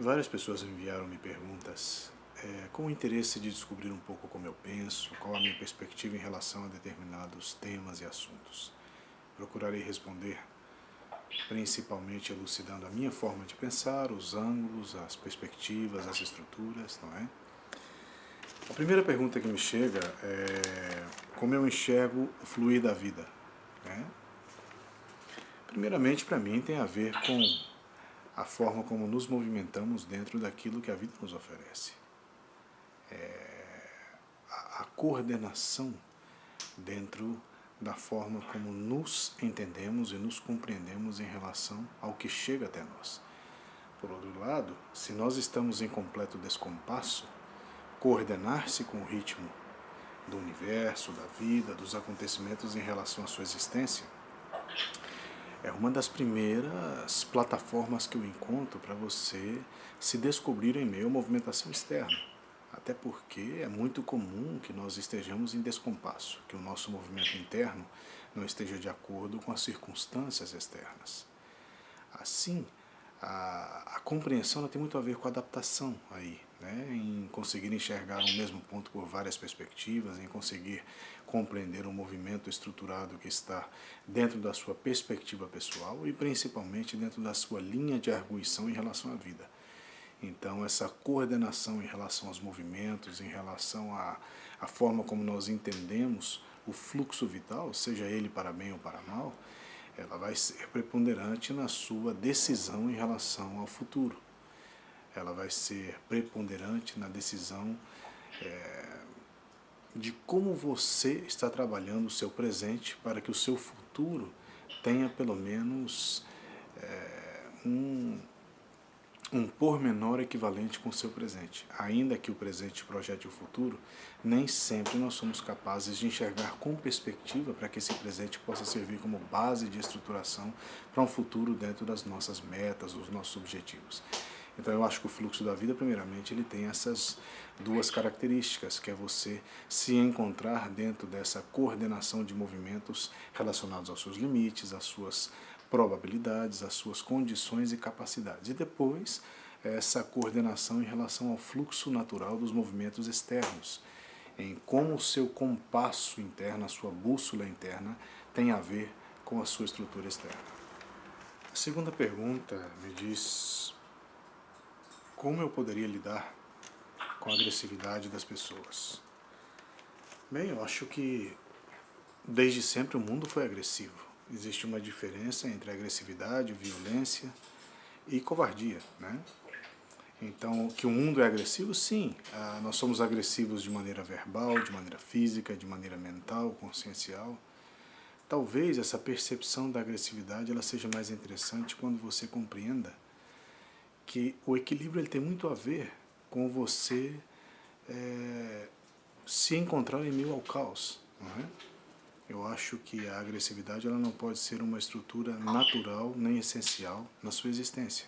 Várias pessoas enviaram-me perguntas com o interesse de descobrir um pouco como eu penso, qual a minha perspectiva em relação a determinados temas e assuntos. Procurarei responder principalmente elucidando a minha forma de pensar, os ângulos, as perspectivas, as estruturas, não é? A primeira pergunta que me chega é como eu enxergo o fluir da vida, né? Primeiramente, para mim, tem a ver com a forma como nos movimentamos dentro daquilo que a vida nos oferece. A coordenação dentro da forma como nos entendemos e nos compreendemos em relação ao que chega até nós. Por outro lado, se nós estamos em completo descompasso, coordenar-se com o ritmo do universo, da vida, dos acontecimentos em relação à sua existência, é uma das primeiras plataformas que eu encontro para você se descobrir em meio à movimentação externa. Até porque é muito comum que nós estejamos em descompasso, que o nosso movimento interno não esteja de acordo com as circunstâncias externas. Assim, a compreensão ela tem muito a ver com a adaptação aí, né? Em conseguir enxergar um mesmo ponto por várias perspectivas, em conseguir compreender o movimento estruturado que está dentro da sua perspectiva pessoal e principalmente dentro da sua linha de arguição em relação à vida. Então, essa coordenação em relação aos movimentos, em relação à forma como nós entendemos o fluxo vital, seja ele para bem ou para mal, ela vai ser preponderante na sua decisão em relação ao futuro. Ela vai ser preponderante na decisão de como você está trabalhando o seu presente para que o seu futuro tenha pelo menos um pormenor equivalente com o seu presente. Ainda que o presente projete o futuro, nem sempre nós somos capazes de enxergar com perspectiva para que esse presente possa servir como base de estruturação para um futuro dentro das nossas metas, dos nossos objetivos. Então eu acho que o fluxo da vida, primeiramente, ele tem essas duas características, que é você se encontrar dentro dessa coordenação de movimentos relacionados aos seus limites, às suas probabilidades, às suas condições e capacidades. E depois, essa coordenação em relação ao fluxo natural dos movimentos externos, em como o seu compasso interno, a sua bússola interna, tem a ver com a sua estrutura externa. A segunda pergunta me diz como eu poderia lidar com a agressividade das pessoas. Bem, eu acho que desde sempre o mundo foi agressivo. Existe uma diferença entre agressividade, violência e covardia, né? Então, que o mundo é agressivo, sim. Nós somos agressivos de maneira verbal, de maneira física, de maneira mental, consciencial. Talvez essa percepção da agressividade ela seja mais interessante quando você compreenda que o equilíbrio ele tem muito a ver com você se encontrar em meio ao caos, não é? Eu acho que a agressividade ela não pode ser uma estrutura natural nem essencial na sua existência.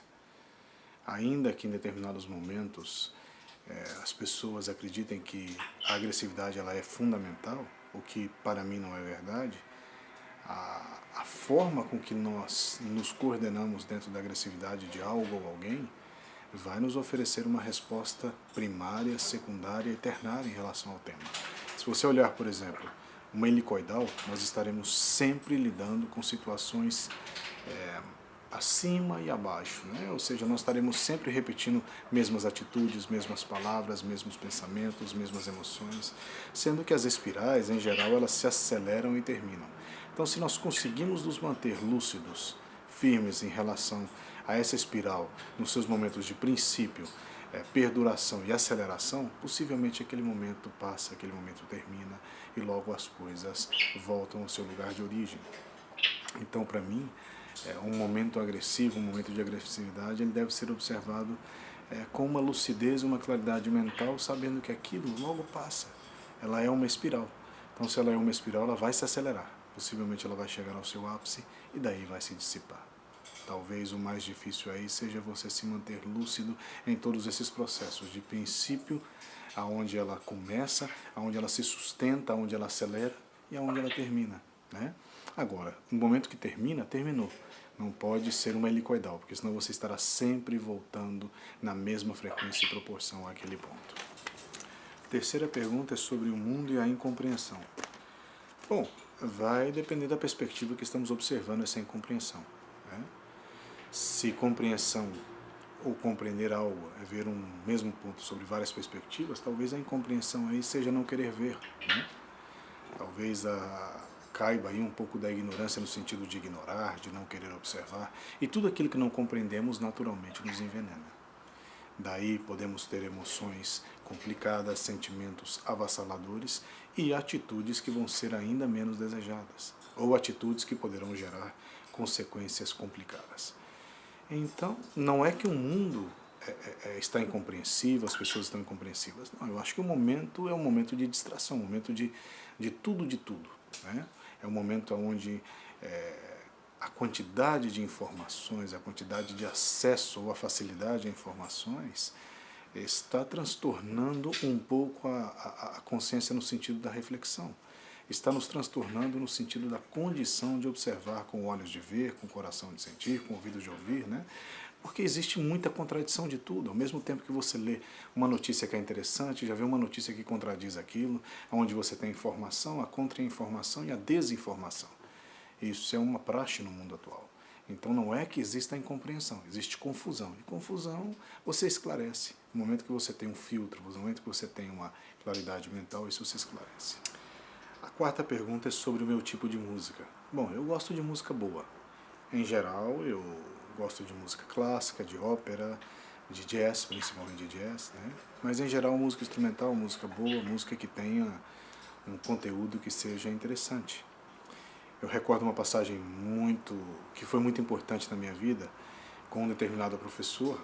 Ainda que em determinados momentos as pessoas acreditem que a agressividade ela é fundamental, o que para mim não é verdade, a forma com que nós nos coordenamos dentro da agressividade de algo ou alguém vai nos oferecer uma resposta primária, secundária e ternária em relação ao tema. Se você olhar, por exemplo, uma helicoidal, nós estaremos sempre lidando com situações acima e abaixo, né? Ou seja, nós estaremos sempre repetindo mesmas atitudes, mesmas palavras, mesmos pensamentos, mesmas emoções, sendo que as espirais, em geral, elas se aceleram e terminam. Então, se nós conseguimos nos manter lúcidos, firmes em relação a essa espiral, nos seus momentos de princípio, perduração e aceleração, possivelmente aquele momento passa, aquele momento termina e logo as coisas voltam ao seu lugar de origem. Então, para mim, um momento agressivo, um momento de agressividade, ele deve ser observado com uma lucidez, uma claridade mental, sabendo que aquilo logo passa. Ela é uma espiral. Então, se ela é uma espiral, ela vai se acelerar. Possivelmente ela vai chegar ao seu ápice e daí vai se dissipar. Talvez o mais difícil aí seja você se manter lúcido em todos esses processos, de princípio, aonde ela começa, aonde ela se sustenta, aonde ela acelera e aonde ela termina, né? Agora, no momento que termina, terminou. Não pode ser uma helicoidal, porque senão você estará sempre voltando na mesma frequência e proporção àquele ponto. Terceira pergunta é sobre o mundo e a incompreensão. Bom, vai depender da perspectiva que estamos observando essa incompreensão, né? Se compreensão ou compreender algo é ver um mesmo ponto sobre várias perspectivas, talvez a incompreensão aí seja não querer ver, né? Talvez caiba aí um pouco da ignorância no sentido de ignorar, de não querer observar, e tudo aquilo que não compreendemos naturalmente nos envenena. Daí podemos ter emoções complicadas, sentimentos avassaladores e atitudes que vão ser ainda menos desejadas, ou atitudes que poderão gerar consequências complicadas. Então, não é que o mundo está incompreensível, as pessoas estão incompreensivas. Não, eu acho que o momento é um momento de distração, um momento de tudo, né? É um momento onde a quantidade de informações, a quantidade de acesso ou a facilidade a informações está transtornando um pouco a consciência no sentido da reflexão. Está nos transtornando no sentido da condição de observar com olhos de ver, com coração de sentir, com ouvidos de ouvir, né? Porque existe muita contradição de tudo. Ao mesmo tempo que você lê uma notícia que é interessante, já vê uma notícia que contradiz aquilo, onde você tem informação, a contra-informação e a desinformação. Isso é uma praxe no mundo atual. Então não é que exista incompreensão, existe confusão. E confusão você esclarece. No momento que você tem um filtro, no momento que você tem uma claridade mental, isso se esclarece. A quarta pergunta é sobre o meu tipo de música. Bom, eu gosto de música boa. Em geral, eu gosto de música clássica, de ópera, de jazz, principalmente de jazz, né? Mas em geral, música instrumental, música boa, música que tenha um conteúdo que seja interessante. Eu recordo uma passagem que foi muito importante na minha vida, com um determinado professor.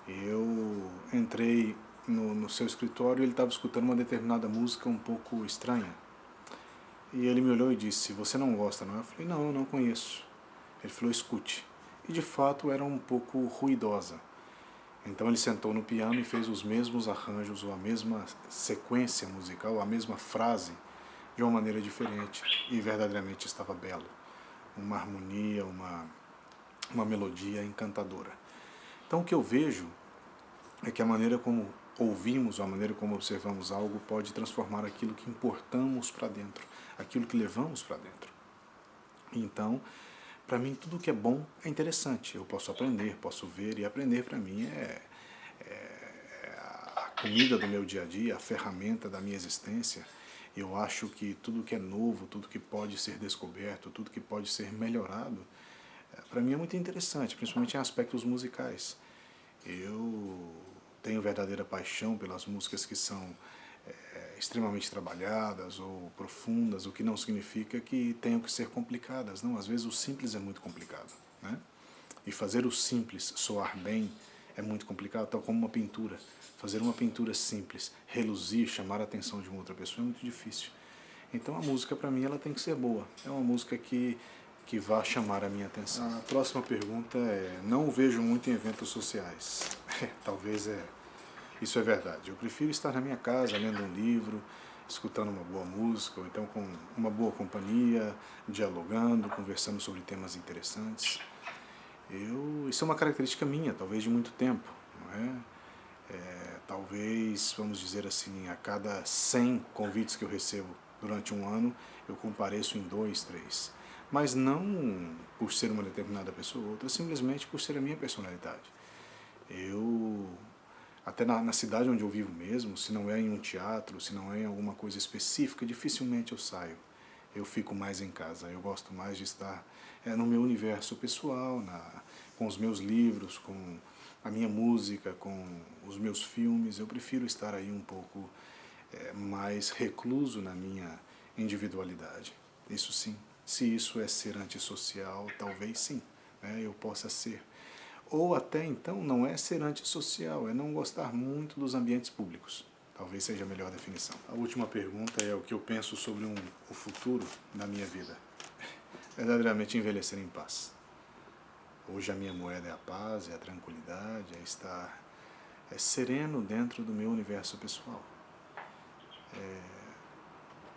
Eu entrei no seu escritório e ele estava escutando uma determinada música um pouco estranha. E ele me olhou e disse: "Você não gosta, não?" Eu falei: "Não, eu não conheço." Ele falou: "Escute." E de fato era um pouco ruidosa. Então ele sentou no piano e fez os mesmos arranjos, ou a mesma sequência musical, a mesma frase, de uma maneira diferente. E verdadeiramente estava belo. Uma harmonia, uma melodia encantadora. Então o que eu vejo é que a maneira como ouvimos, a maneira como observamos algo pode transformar aquilo que importamos para dentro, aquilo que levamos para dentro. Então, para mim, tudo que é bom é interessante. Eu posso aprender, posso ver, e aprender para mim é a comida do meu dia a dia, a ferramenta da minha existência. Eu acho que tudo que é novo, tudo que pode ser descoberto, tudo que pode ser melhorado, para mim é muito interessante, principalmente em aspectos musicais. Eu tenho verdadeira paixão pelas músicas que são extremamente trabalhadas ou profundas, o que não significa que tenham que ser complicadas. Não, às vezes o simples é muito complicado, né? E fazer o simples soar bem é muito complicado, tal como uma pintura. Fazer uma pintura simples, reluzir, chamar a atenção de uma outra pessoa é muito difícil. Então a música, para mim, ela tem que ser boa. É uma música que vá chamar a minha atenção. A próxima pergunta é: não o vejo muito em eventos sociais. Talvez isso é verdade. Eu prefiro estar na minha casa, lendo um livro, escutando uma boa música, ou então com uma boa companhia, dialogando, conversando sobre temas interessantes. Isso é uma característica minha, talvez de muito tempo, não é? Talvez, vamos dizer assim, a cada 100 convites que eu recebo durante um ano, eu compareço em 2, 3. Mas não por ser uma determinada pessoa ou outra, simplesmente por ser a minha personalidade. Até na cidade onde eu vivo mesmo, se não é em um teatro, se não é em alguma coisa específica, dificilmente eu saio. Eu fico mais em casa. Eu gosto mais de estar no meu universo pessoal, com os meus livros, com a minha música, com os meus filmes. Eu prefiro estar aí um pouco mais recluso na minha individualidade. Isso sim. Se isso é ser antissocial, talvez sim, né, eu possa ser. Ou até então não é ser antissocial, é não gostar muito dos ambientes públicos. Talvez seja a melhor definição. A última pergunta é o que eu penso sobre o futuro da minha vida. Verdadeiramente envelhecer em paz. Hoje a minha moeda é a paz, é a tranquilidade, é estar sereno dentro do meu universo pessoal.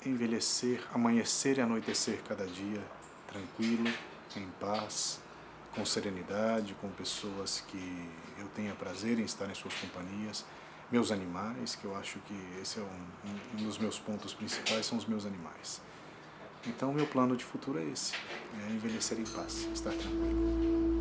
Envelhecer, amanhecer e anoitecer cada dia, tranquilo, em paz, com serenidade, com pessoas que eu tenha prazer em estar em suas companhias, meus animais, que eu acho que esse é um dos meus pontos principais, são os meus animais. Então, meu plano de futuro é esse, é envelhecer em paz, estar tranquilo.